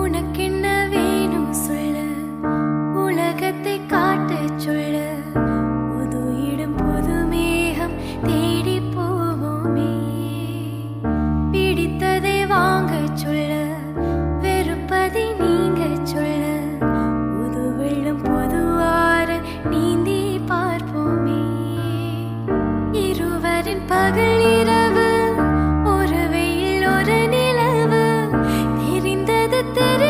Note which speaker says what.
Speaker 1: உனக்கென்ன வேணும் சொல்லு, உலகத்தை காட்டச் சொல்லு. புது இடம் புது மேகம் தேடி போவோமே. பிடித்ததை வாங்கச் சொல்லு, வெறுப்பதை நீங்கச் சொல்லு. புது வெள்ளம் புது ஆறு நீந்தி பார்ப்போமே. இருவரின் பகல் இரவு, ஒரு வெயில் ஒரு நிலவு, தெரிந்தது தெரி